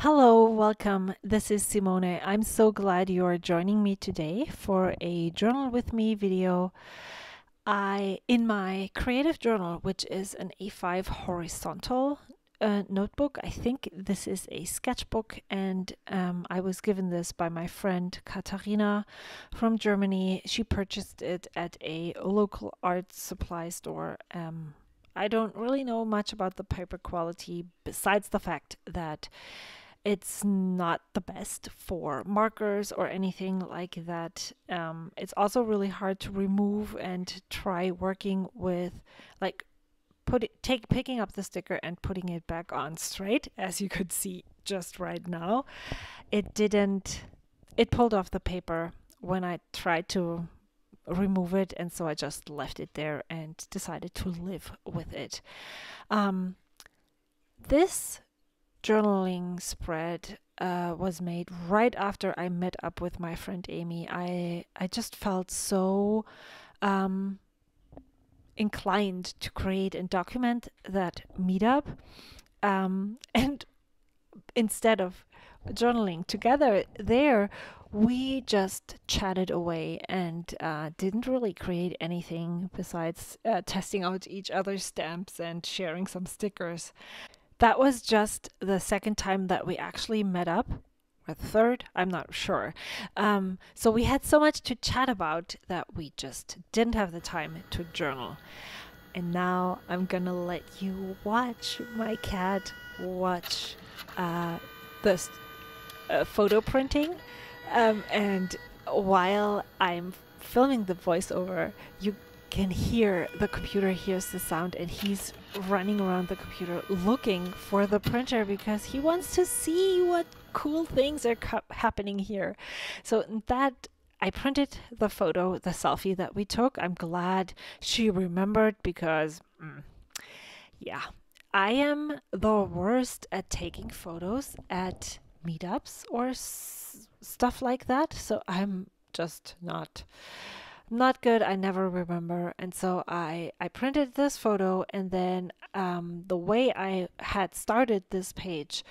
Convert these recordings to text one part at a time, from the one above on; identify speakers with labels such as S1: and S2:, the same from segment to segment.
S1: Hello, welcome. This is Simone. I'm so glad you're joining me today for a Journal with Me video. In my creative journal, which is an A5 horizontal notebook, I think this is a sketchbook, and I was given this by my friend Katharina from Germany. She purchased it at a local art supply store. I don't really know much about the paper quality besides the fact that it's not the best for markers or anything like that. It's also really hard to remove and try working with, like, picking up the sticker and putting it back on straight, as you could see just right now. It didn't. It pulled off the paper when I tried to remove it, and so I just left it there and decided to live with it. This journaling spread was made right after I met up with my friend Amy. I just felt so inclined to create and document that meetup. And instead of journaling together there, we just chatted away and didn't really create anything besides testing out each other's stamps and sharing some stickers. That was just the second time that we actually met up, or the third, I'm not sure. So we had so much to chat about that we just didn't have the time to journal. And now I'm gonna let you watch my cat watch this photo printing. And while I'm filming the voiceover, you can hear the computer hears the sound, and he's running around the computer looking for the printer because he wants to see what cool things are happening here. So that I printed the photo, the selfie that we took. I'm glad she remembered because yeah, I am the worst at taking photos at meetups or stuff like that, so I'm just not good. I never remember. And so I printed this photo, and then the way I had started this page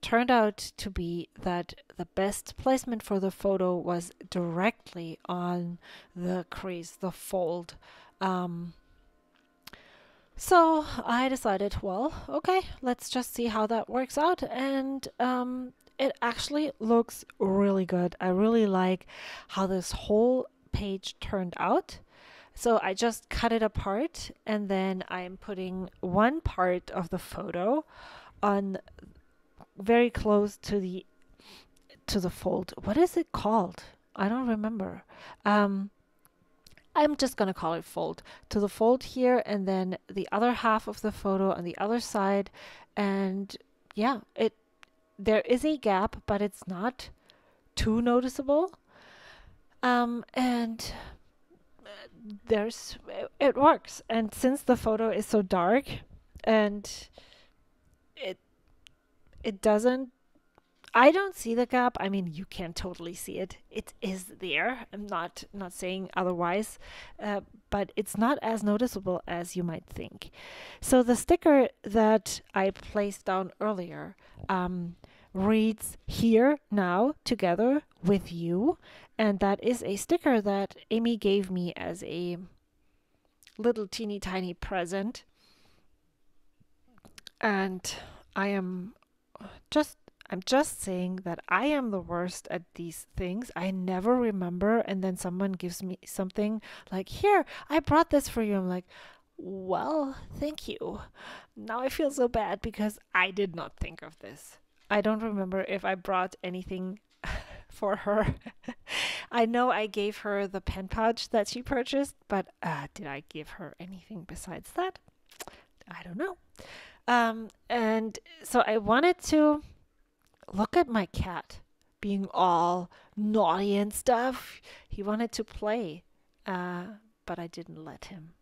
S1: turned out to be that the best placement for the photo was directly on the crease, the fold. So I decided, well, okay, let's just see how that works out. And it actually looks really good. I really like how this whole page turned out. So I just cut it apart, and then I'm putting one part of the photo on very close to the fold. What is it called? I don't remember. I'm just gonna call it fold, to the fold here, and then the other half of the photo on the other side. And yeah, there is a gap, but it's not too noticeable. And there's it works. And since the photo is so dark, and it it doesn't I don't see the gap. I mean, you can totally see it. It is there. I'm not saying otherwise, but it's not as noticeable as you might think. So the sticker that I placed down earlier reads "Here now together with you," and that is a sticker that Amy gave me as a little teeny tiny present. And I am just I'm just saying that I am the worst at these things. I never remember, and then someone gives me something like, "Here, I brought this for you." I'm like, "Well, thank you." Now I feel so bad because I did not think of this. I don't remember if I brought anything for her. I know I gave her the pen pouch that she purchased, but did I give her anything besides that? I don't know. And so I wanted to look at my cat being all naughty and stuff. He wanted to play, but I didn't let him.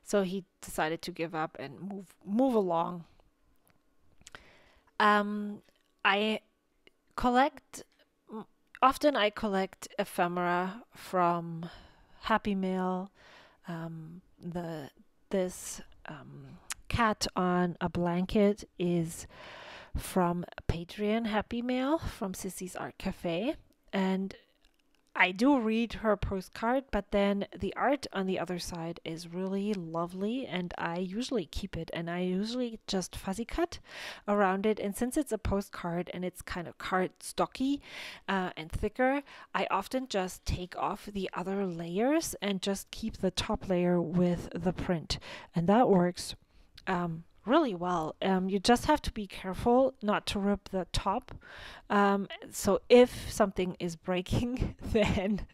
S1: So he decided to give up and move along. Um, I collect often. I collect ephemera from Happy Mail. The this cat on a blanket is from Patreon Happy Mail from Sissy's Art Cafe. And I do read her postcard, but then the art on the other side is really lovely, and I usually keep it, and I usually just fuzzy cut around it. And since it's a postcard and it's kind of cardstocky and thicker, I often just take off the other layers and just keep the top layer with the print, and that works really well. You just have to be careful not to rip the top. So if something is breaking, then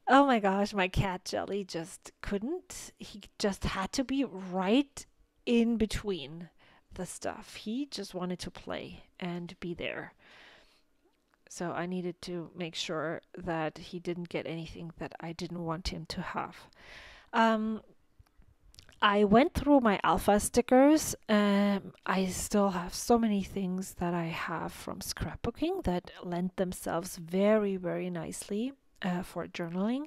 S1: oh my gosh, my cat Jelly just couldn't. He just had to be right in between the stuff. He just wanted to play and be there. So I needed to make sure that he didn't get anything that I didn't want him to have. I went through my alpha stickers. I still have so many things that I have from scrapbooking that lend themselves very, very nicely for journaling.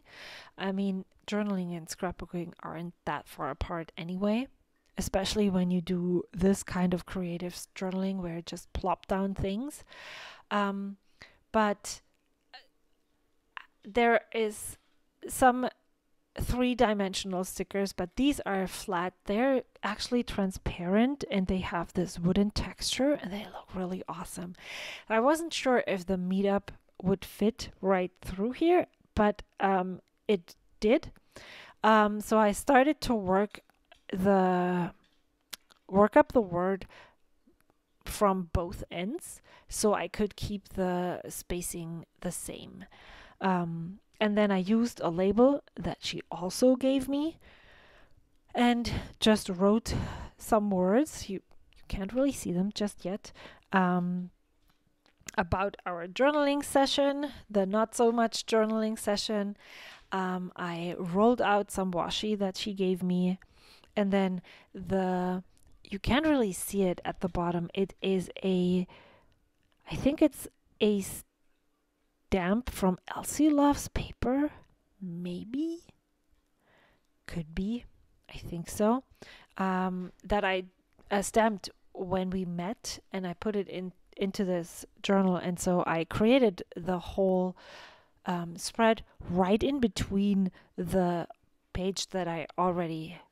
S1: I mean, journaling and scrapbooking aren't that far apart anyway, especially when you do this kind of creative journaling where you just plop down things. But there is some three-dimensional stickers, but these are flat. They're actually transparent and they have this wooden texture and they look really awesome. I wasn't sure if the meetup would fit right through here, but it did. So I started to work up the word from both ends so I could keep the spacing the same. And then I used a label that she also gave me and just wrote some words. You can't really see them just yet. About our journaling session, the not so much journaling session. I rolled out some washi that she gave me, and then you can't really see it at the bottom. It is I think it's a stamp from Elsie Loves Paper, maybe, could be, I think so, that I stamped when we met, and I put it into this journal. And so I created the whole spread right in between the page that I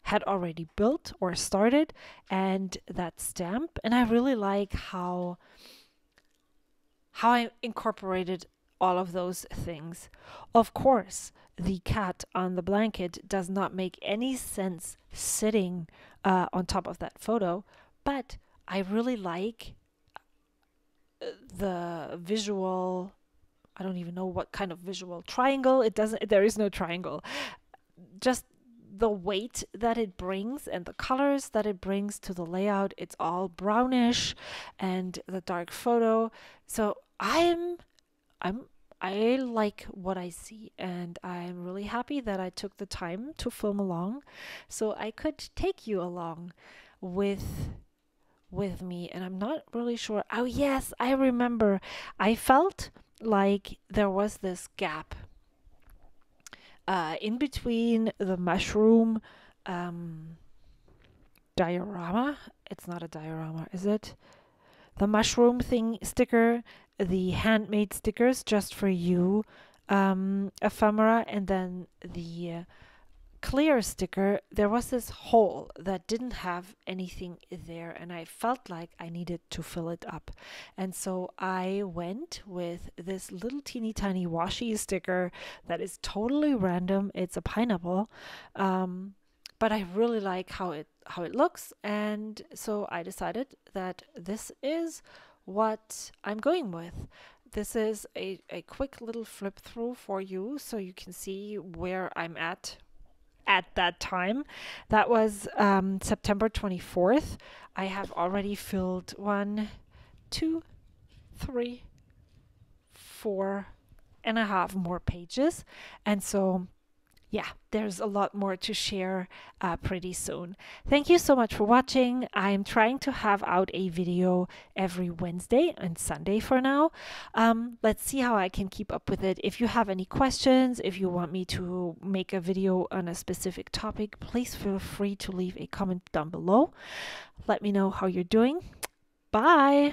S1: had already built or started and that stamp. And I really like how I incorporated all of those things. Of course, the cat on the blanket does not make any sense sitting on top of that photo, but I really like the visual. I don't even know what kind of visual triangle. There is no triangle. Just the weight that it brings and the colors that it brings to the layout. It's all brownish and the dark photo. So I like what I see, and I'm really happy that I took the time to film along so I could take you along with me. And I'm not really sure. Oh yes, I remember. I felt like there was this gap in between the mushroom diorama. It's not a diorama, is it? The mushroom thing sticker, the handmade stickers just for you ephemera, and then the clear sticker. There was this hole that didn't have anything there, and I felt like I needed to fill it up. And so I went with this little teeny tiny washi sticker that is totally random. It's a pineapple, but I really like how it looks, and so I decided that this is what I'm going with. This is a quick little flip through for you so you can see where I'm at that time. That was September 24th. I have already filled 1, 2, 3, 4.5 more pages, and so yeah, there's a lot more to share pretty soon. Thank you so much for watching. I'm trying to have out a video every Wednesday and Sunday for now. Let's see how I can keep up with it. If you have any questions, if you want me to make a video on a specific topic, please feel free to leave a comment down below. Let me know how you're doing. Bye.